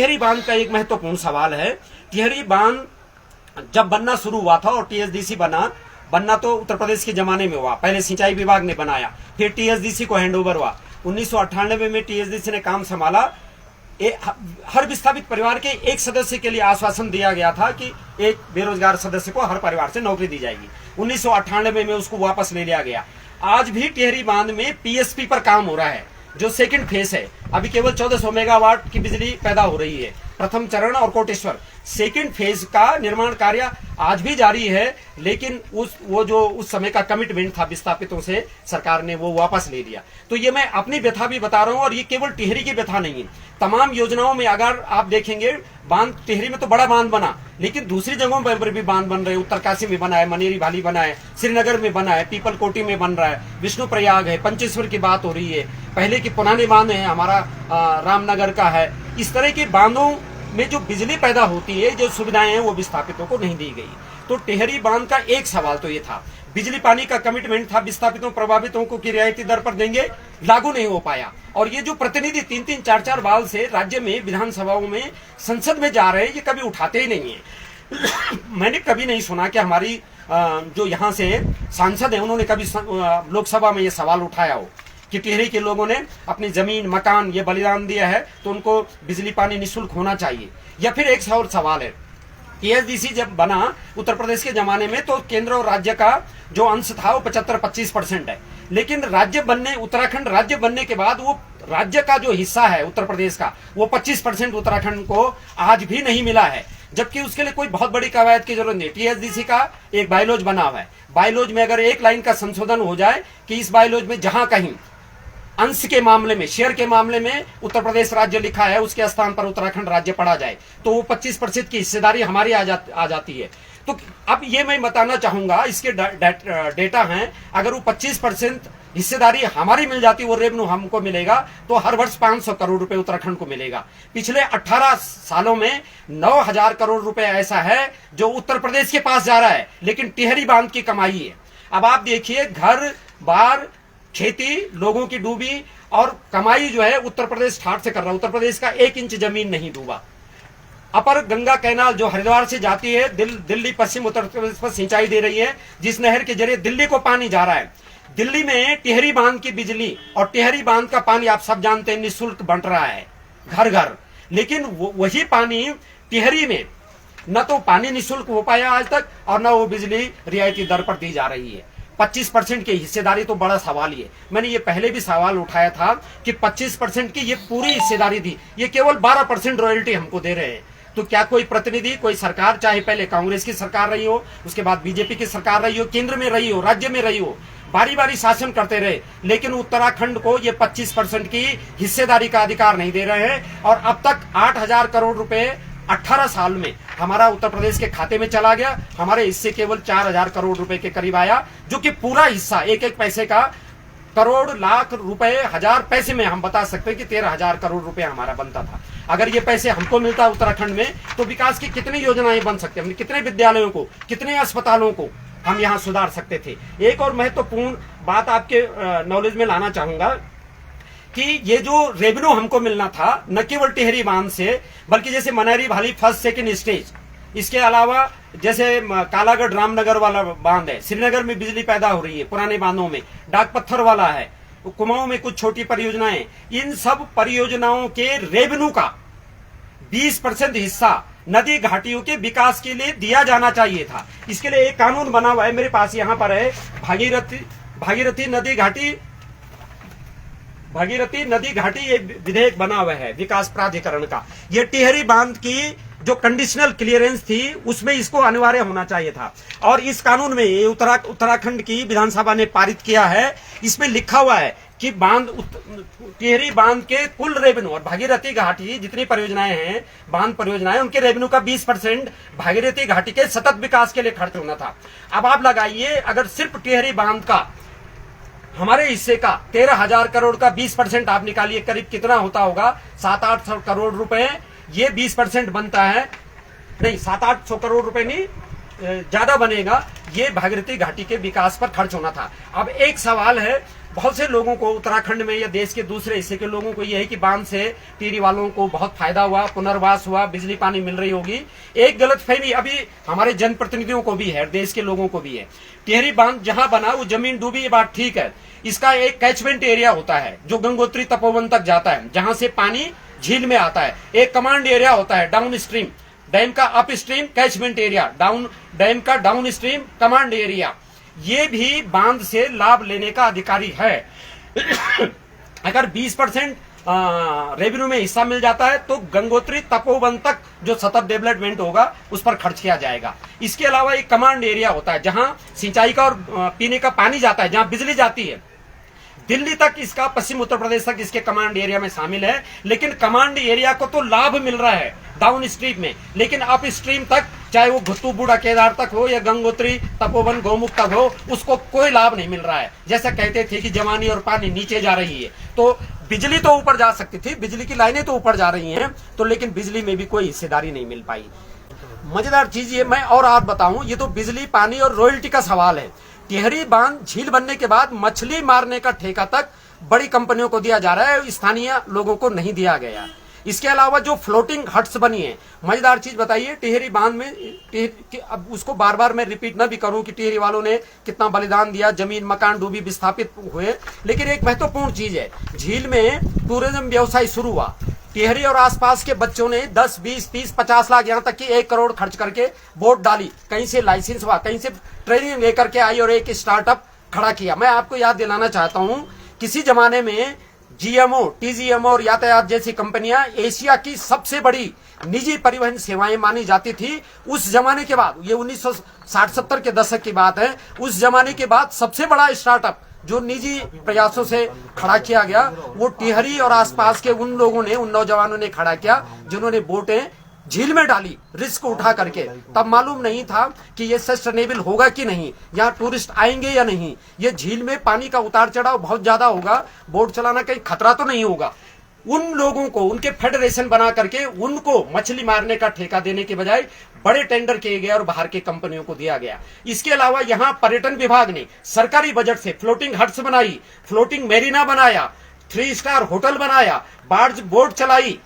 टिहरी बांध का एक महत्वपूर्ण सवाल है। टिहरी बांध जब बनना शुरू हुआ था और टीएसडीसी बनना तो उत्तर प्रदेश के जमाने में हुआ। पहले सिंचाई विभाग ने बनाया, फिर टीएसडीसी को हैंडओवर हुआ। 1998 में टीएसडीसी ने काम संभाला। हर विस्थापित परिवार के एक सदस्य के लिए आश्वासन दिया गया था कि एक बेरोजगार सदस्य को हर परिवार से नौकरी दी जाएगी। 1998 में उसको वापस ले लिया गया। आज भी टिहरी बांध में पीएसपी पर काम हो रहा है, जो सेकंड फेज है। अभी केवल 1400 मेगावाट की बिजली पैदा हो रही है, प्रथम चरण और कोटेश्वर। सेकंड फेज का निर्माण कार्य आज भी जारी है, लेकिन उस समय का कमिटमेंट था विस्थापितों से, सरकार ने वो वापस ले लिया। तो ये मैं अपनी व्यथा भी बता रहा हूं, और ये केवल टिहरी की व्यथा नहीं है। तमाम योजनाओं में अगर आप देखेंगे, बांध टिहरी में तो बड़ा बांध बना, लेकिन दूसरी जगहों पर भी बांध बन रहे हैं। उत्तरकाशी में बना है, मनेरी भाली बना है, श्रीनगर में बना है, पीपल कोटी में बन रहा है, विष्णु प्रयाग है, पंचेश्वर की बात हो रही है, पहले के पुराने बांध है, हमारा रामनगर का है। इस तरह के बांधों में जो बिजली पैदा होती है, जो सुविधाएं हैं, वो विस्थापितों को नहीं दी गई। तो टिहरी बांध का एक सवाल तो ये था, बिजली पानी का कमिटमेंट था विस्थापितों प्रभावितों को कि रियायती दर पर देंगे, लागू नहीं हो पाया। और ये जो प्रतिनिधि 3-3, 4-4 बार से राज्य में विधानसभाओं में, संसद में जा रहे हैं, ये कभी उठाते ही नहीं है। मैंने कभी नहीं सुना कि हमारी जो यहाँ से सांसद है, उन्होंने कभी लोकसभा में ये सवाल उठाया हो कि टिहरी के लोगों ने अपनी जमीन, मकान, ये बलिदान दिया है, तो उनको बिजली पानी निःशुल्क होना चाहिए। या फिर एक और सवाल है, टीएसडीसी जब बना उत्तर प्रदेश के जमाने में, तो केंद्र और राज्य का जो अंश था वो 75-25% है। लेकिन राज्य बनने, उत्तराखंड राज्य बनने के बाद, वो राज्य का जो हिस्सा है उत्तर प्रदेश का, वो 25% उत्तराखंड को आज भी नहीं मिला है। जबकि उसके लिए कोई बहुत बड़ी कवायद की जरूरत नहीं। टीएसडीसी का एक बायलॉज बना हुआ है। बायलॉज में अगर एक लाइन का संशोधन हो जाए कि इस बायलॉज में जहां कहीं अंश के मामले में, शेयर के मामले में उत्तर प्रदेश राज्य लिखा है, उसके स्थान पर उत्तराखंड राज्य पढ़ा जाए, तो वो 25% की हिस्सेदारी हमारी आ जाती है। तो अब ये मैं बताना चाहूंगा, इसके डेटा हैं, अगर वो 25% हिस्सेदारी हमारी मिल जाती, वो रेवेन्यू हमको मिलेगा, तो हर वर्ष 500 करोड़ रुपए उत्तराखंड को मिलेगा। पिछले 18 सालों में 9000 करोड़ रुपए ऐसा है जो उत्तर प्रदेश के पास जा रहा है, लेकिन टिहरी बांध की कमाई है। अब आप देखिए, घर बार, खेती लोगों की डूबी, और कमाई जो है उत्तर प्रदेश ठाठ से कर रहा है। उत्तर प्रदेश का 1 इंच जमीन नहीं डूबा। अपर गंगा कैनाल जो हरिद्वार से जाती है, दिल्ली पश्चिम उत्तर प्रदेश पर सिंचाई दे रही है, जिस नहर के जरिए दिल्ली को पानी जा रहा है। दिल्ली में टिहरी बांध की बिजली और टिहरी बांध का पानी आप सब जानते हैं निःशुल्क बंट रहा है घर घर। लेकिन वही पानी टिहरी में न तो पानी निःशुल्क हो पाया आज तक, और न वो बिजली रियायती दर पर दी जा रही है। 25% की हिस्सेदारी तो बड़ा सवाल ही है। मैंने ये पहले भी सवाल उठाया था कि 25% की ये पूरी हिस्सेदारी थी, ये केवल 12% रॉयल्टी हमको दे रहे हैं। तो क्या कोई प्रतिनिधि, कोई सरकार, चाहे पहले कांग्रेस की सरकार रही हो, उसके बाद बीजेपी की सरकार रही हो, केंद्र में रही हो, राज्य में रही हो, बारी बारी शासन करते रहे, लेकिन उत्तराखंड को ये 25% की हिस्सेदारी का अधिकार नहीं दे रहे हैं। और अब तक 8000 करोड़ रुपए 18 साल में हमारा उत्तर प्रदेश के खाते में चला गया। हमारे हिस्से केवल 4000 करोड़ रुपए के करीब आया, जो कि पूरा हिस्सा, एक एक पैसे का, करोड़, लाख रुपए, हजार पैसे में हम बता सकते हैं कि 13,000 करोड़ रुपए हमारा बनता था। अगर ये पैसे हमको मिलता उत्तराखंड में, तो विकास की कितनी योजनाएं बन सकती हैं, कितने विद्यालयों को, कितने अस्पतालों को हम यहाँ सुधार सकते थे। एक और महत्वपूर्ण बात आपके नॉलेज में लाना चाहूंगा कि ये जो रेवेन्यू हमको मिलना था, न केवल टिहरी बांध से, बल्कि जैसे मनेरी भाली फर्स्ट सेकंड स्टेज, इसके अलावा जैसे कालागढ़ रामनगर वाला बांध है, श्रीनगर में बिजली पैदा हो रही है पुराने बांधों में, डाक पत्थर वाला है, कुमाऊं में कुछ छोटी परियोजनाएं, इन सब परियोजनाओं के रेवेन्यू का 20% हिस्सा नदी घाटियों के विकास के लिए दिया जाना चाहिए था। इसके लिए एक कानून बना हुआ है, मेरे पास यहाँ पर है, भागीरथी नदी घाटी ये विधेयक बना हुआ है विकास प्राधिकरण का। ये टिहरी बांध की जो कंडीशनल क्लियरेंस थी, उसमें इसको अनिवार्य होना चाहिए था। और इस कानून में ये उत्तराखंड की विधानसभा ने पारित किया है। इसमें लिखा हुआ है कि टिहरी बांध के कुल रेवेन्यू और भागीरथी घाटी जितनी परियोजनाएं हैं, बांध परियोजनाएं, उनके रेवेन्यू का 20% भागीरथी घाटी के सतत विकास के लिए खर्च होना था। अब आप लगाइए, अगर सिर्फ टिहरी बांध का हमारे हिस्से का 13,000 करोड़ का 20% आप निकालिए, करीब कितना होता होगा, 700-800 करोड़ रुपए। ये 20% बनता है, नहीं 700-800 करोड़ रुपए नहीं, ज्यादा बनेगा। ये भागीरथी घाटी के विकास पर खर्च होना था। अब एक सवाल है, बहुत से लोगों को उत्तराखंड में या देश के दूसरे हिस्से के लोगों को यह है कि बांध से टिहरी वालों को बहुत फायदा हुआ, पुनर्वास हुआ, बिजली पानी मिल रही होगी। एक गलतफहमी अभी हमारे जनप्रतिनिधियों को भी है, देश के लोगों को भी है। टिहरी बांध जहां बना वो जमीन डूबी, ये बात ठीक है। इसका एक कैचमेंट एरिया होता है जो गंगोत्री तपोवन तक जाता है, जहां से पानी झील में आता है। एक कमांड एरिया होता है डाउन स्ट्रीम, डैम का up stream catchment area, dam का डाउन स्ट्रीम कमांड एरिया। ये भी बांध से लाभ लेने का अधिकारी है। अगर 20% रेवेन्यू में हिस्सा मिल जाता है तो गंगोत्री तपोवन तक जो सतत डेवलपमेंट होगा उस पर खर्च किया जाएगा। इसके अलावा एक कमांड एरिया होता है जहां सिंचाई का और पीने का पानी जाता है, जहां बिजली जाती है। दिल्ली तक इसका, पश्चिम उत्तर प्रदेश तक इसके कमांड एरिया में शामिल है। लेकिन कमांड एरिया को तो लाभ मिल रहा है डाउन स्ट्रीम में, लेकिन अप स्ट्रीम तक, चाहे वो घुत्तू बूढ़ा केदार तक हो या गंगोत्री तपोवन गौमुख तक हो, उसको कोई लाभ नहीं मिल रहा है। जैसा कहते थे कि जवानी और पानी नीचे जा रही है, तो बिजली तो ऊपर जा सकती थी, बिजली की लाइनें तो ऊपर जा रही हैं, तो लेकिन बिजली में भी कोई हिस्सेदारी नहीं मिल पाई। मजेदार चीज ये मैं और आप बताऊं, ये तो बिजली पानी और रॉयल्टी का सवाल है। टिहरी बांध झील बनने के बाद मछली मारने का ठेका तक बड़ी कंपनियों को दिया जा रहा है, स्थानीय लोगों को नहीं दिया गया। इसके अलावा जो फ्लोटिंग हट्स बनी है, मजेदार चीज बताइए, टिहरी बांध में, अब उसको बार बार मैं रिपीट न भी करूं कि टिहरी वालों ने कितना बलिदान दिया, जमीन मकान डूबी, विस्थापित हुए, लेकिन एक महत्वपूर्ण चीज है, झील में टूरिज्म व्यवसाय शुरू हुआ। टिहरी और आसपास के बच्चों ने 10, 20, 30, 50 लाख, यहाँ तक कि 1 करोड़ खर्च करके बोट डाली, कहीं से लाइसेंस हुआ, कहीं से ट्रेनिंग लेकर के आई और एक स्टार्टअप खड़ा किया। मैं आपको याद दिलाना चाहता हूँ, किसी जमाने में जीएमओ, टीजीएमओ और यातायात जैसी कंपनियां एशिया की सबसे बड़ी निजी परिवहन सेवाएं मानी जाती थी। उस जमाने के बाद, ये 1960-70 के दशक की बात है, उस जमाने के बाद सबसे बड़ा स्टार्टअप जो निजी प्रयासों से खड़ा किया गया, वो टिहरी और आसपास के उन लोगों ने, उन नौजवानों ने खड़ा किया जिन्होंने बोटें झील में डाली, रिस्क उठा करके। तब मालूम नहीं था कि ये सस्टेनेबल होगा कि नहीं, यहाँ टूरिस्ट आएंगे या नहीं, ये झील में पानी का उतार चढ़ाव बहुत ज्यादा होगा, बोट चलाना कहीं खतरा तो नहीं होगा। उन लोगों को, उनके फेडरेशन बना करके उनको मछली मारने का ठेका देने के बजाय बड़े टेंडर किए गए और बाहर की कंपनियों को दिया गया। इसके अलावा यहाँ पर्यटन विभाग ने सरकारी बजट से फ्लोटिंग हट्स बनाई, फ्लोटिंग मेरीना बनाया, 3 स्टार होटल बनाया, बार्ज बोट चलाई,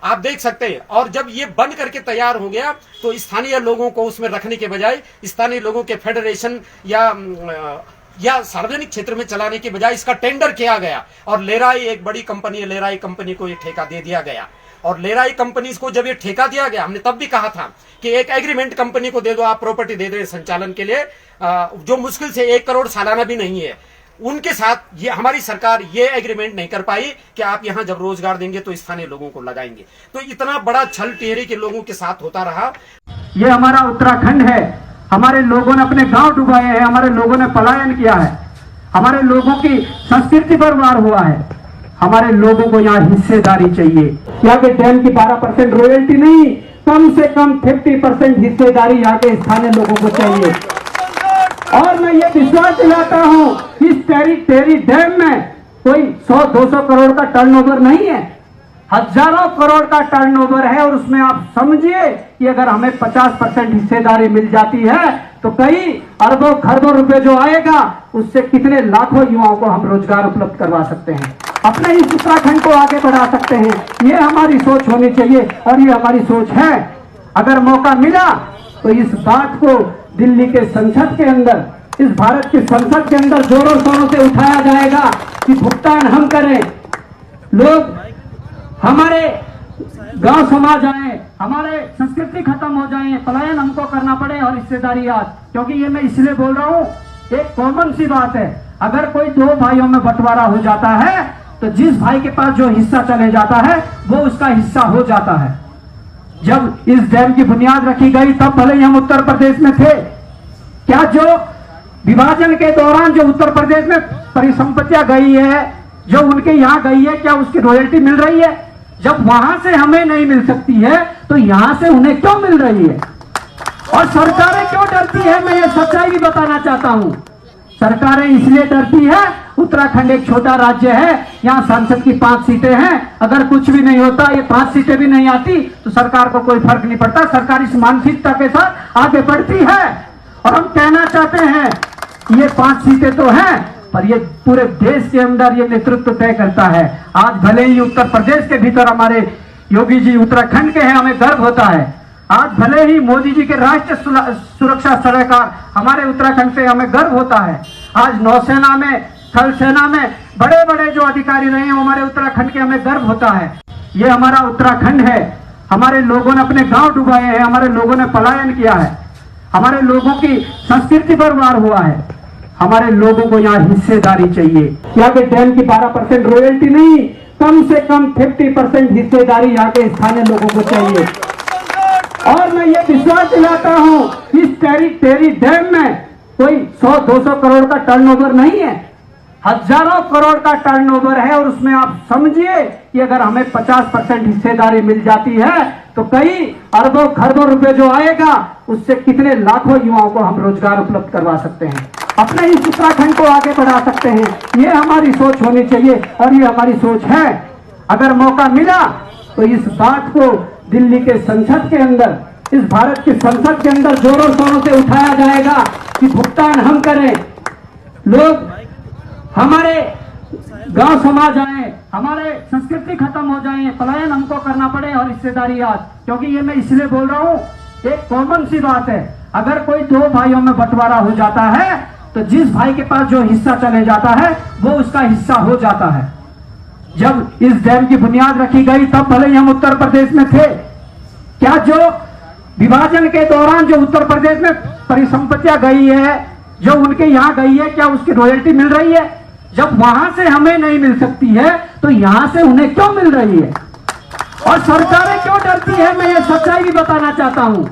आप देख सकते हैं। और जब ये बन करके तैयार हो गया तो स्थानीय लोगों को उसमें रखने के बजाय, स्थानीय लोगों के फेडरेशन या सार्वजनिक क्षेत्र में चलाने के बजाय इसका टेंडर किया गया और लेराई, एक बड़ी कंपनी है, लेराई कंपनी को ये ठेका दे दिया गया। और लेराई कंपनी को जब ये ठेका दिया गया, हमने तब भी कहा था कि एक एग्रीमेंट कंपनी को दे दो, आप प्रॉपर्टी दे दो संचालन के लिए, जो मुश्किल से 1 करोड़ सालाना भी नहीं है। उनके साथ ये हमारी सरकार ये एग्रीमेंट नहीं कर पाई कि आप यहां जब रोजगार देंगे तो स्थानीय लोगों को लगाएंगे। तो इतना बड़ा छल टिहरी के लोगों के साथ होता रहा। ये हमारा उत्तराखंड है, हमारे लोगों ने अपने गांव डुबाए हैं, हमारे लोगों ने पलायन किया है, हमारे लोगों की संस्कृति बर्बाद हुआ है। हमारे लोगों को यहाँ हिस्सेदारी चाहिए। यहाँ के डैम की 12% रॉयल्टी नहीं, कम से कम 50% हिस्सेदारी यहाँ के स्थानीय लोगों को चाहिए। और मैं ये विश्वास दिलाता हूँ, इस टिहरी डैम में कोई 100-200 करोड़ का टर्नओवर नहीं है, हजारों करोड़ का टर्नओवर है। और उसमें आप समझिए कि अगर हमें 50% हिस्सेदारी मिल जाती है तो कई अरबों खरबों रुपए जो आएगा, उससे कितने लाखों युवाओं को हम रोजगार उपलब्ध करवा सकते हैं, अपने इस उत्तराखंड को आगे बढ़ा सकते हैं। ये हमारी सोच होनी चाहिए और ये हमारी सोच है। अगर मौका मिला तो इस बात को दिल्ली के संसद के अंदर, इस भारत की संसद के अंदर जोरों शोरों से उठाया जाएगा कि भुगतान हम करें, लोग हमारे गांव समाज आए, हमारे संस्कृति खत्म हो जाए, पलायन हमको करना पड़े और हिस्सेदारी आज। क्योंकि ये मैं इसलिए बोल रहा हूँ, एक कॉमन सी बात है, अगर कोई 2 भाइयों में बंटवारा हो जाता है तो जिस भाई के पास जो हिस्सा चले जाता है वो उसका हिस्सा हो जाता है। जब इस डैम की बुनियाद रखी गई तब भले ही हम उत्तर प्रदेश में थे, क्या जो विभाजन के दौरान जो उत्तर प्रदेश में परिसंपत्तियां गई है, जो उनके यहाँ गई है, क्या उसकी रॉयल्टी मिल रही है? जब वहां से हमें नहीं मिल सकती है तो यहां से उन्हें क्यों मिल रही है? और सरकारें क्यों डरती है? मैं ये सच्चाई भी बताना चाहता हूं। सरकारें इसलिए डरती है, उत्तराखंड एक छोटा राज्य है, यहाँ सांसद की 5 सीटें हैं, अगर कुछ भी नहीं होता, ये 5 सीटें भी नहीं आती तो सरकार को कोई फर्क नहीं पड़ता। सरकार इस मानसिकता के साथ आगे बढ़ती है और हम कहना चाहते हैं ये 5 सीटें तो हैं, पर ये पूरे देश के अंदर ये नेतृत्व तय करता है। आज भले ही उत्तर प्रदेश के भीतर हमारे योगी जी उत्तराखंड के हैं, हमें गर्व होता है। आज भले ही मोदी जी के राष्ट्रीय सुरक्षा सलाहकार हमारे उत्तराखंड से, हमें गर्व होता है। आज नौसेना में, थल सेना में बड़े बड़े जो अधिकारी रहे हैं हमारे उत्तराखंड के, हमें गर्व होता है। ये हमारा उत्तराखंड है, हमारे लोगों ने अपने गांव डुबाए हैं, हमारे लोगों ने पलायन किया है, हमारे लोगों की संस्कृति पर वार हुआ है। हमारे लोगों को यहाँ हिस्सेदारी चाहिए। यहाँ के डैम की 12% रॉयल्टी नहीं, कम से कम 50% हिस्सेदारी यहाँ के स्थानीय लोगों को चाहिए। और मैं ये विश्वास दिलाता हूँ, इस टेरी डैम में कोई 100-200 करोड़ का टर्नओवर नहीं है, हजारों करोड़ का टर्नओवर है। और उसमें आप समझिए कि अगर हमें 50% हिस्सेदारी मिल जाती है तो कई अरबों खरबों रुपए जो आएगा उससे कितने लाखों युवाओं को हम रोजगार उपलब्ध करवा सकते हैं, अपने इस उत्तराखंड को आगे बढ़ा सकते हैं। ये हमारी सोच होनी चाहिए और ये हमारी सोच है। अगर मौका मिला तो इस बात को दिल्ली के संसद के अंदर, इस भारत की संसद के अंदर जोरों शोरों से उठाया जाएगा कि भुगतान हम करें, लोग हमारे गांव समाज आए, हमारे संस्कृति खत्म हो जाए, पलायन हमको करना पड़े और हिस्सेदारी आज। क्योंकि ये मैं इसलिए बोल रहा हूँ, एक कॉमन सी बात है, अगर कोई 2 भाइयों में बंटवारा हो जाता है तो जिस भाई के पास जो हिस्सा चले जाता है वो उसका हिस्सा हो जाता है। जब इस डैम की बुनियाद रखी गई तब भले ही हम उत्तर प्रदेश में थे, क्या जो विभाजन के दौरान जो उत्तर प्रदेश में परिसंपत्तियां गई है, जो उनके यहाँ गई है, क्या उसकी रॉयल्टी मिल रही है? जब वहां से हमें नहीं मिल सकती है तो यहां से उन्हें क्यों मिल रही है? और सरकारें क्यों डरती है? मैं ये सच्चाई भी बताना चाहता हूं।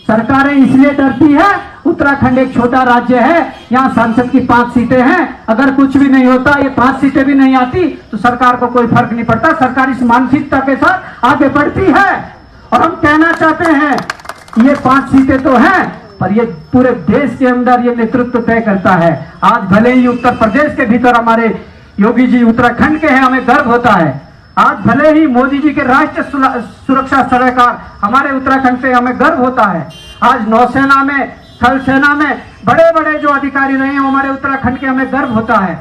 सरकारें इसलिए डरती है, उत्तराखंड एक छोटा राज्य है, यहाँ सांसद की 5 सीटें हैं, अगर कुछ भी नहीं होता, ये 5 सीटें भी नहीं आती तो सरकार को कोई फर्क नहीं पड़ता। सरकार इस मानसिकता के साथ आगे बढ़ती है और हम कहना चाहते हैं ये 5 सीटें तो हैं पर ये पूरे देश के अंदर ये नेतृत्व तय करता है। आज भले ही उत्तर प्रदेश के भीतर हमारे योगी जी उत्तराखंड के हैं, हमें गर्व होता है। आज भले ही मोदी जी के राष्ट्रीय सुरक्षा सलाहकार हमारे उत्तराखंड से, हमें गर्व होता है। आज नौसेना में, थल सेना में बड़े बड़े जो अधिकारी रहे हैं हमारे उत्तराखंड के, हमें गर्व होता है।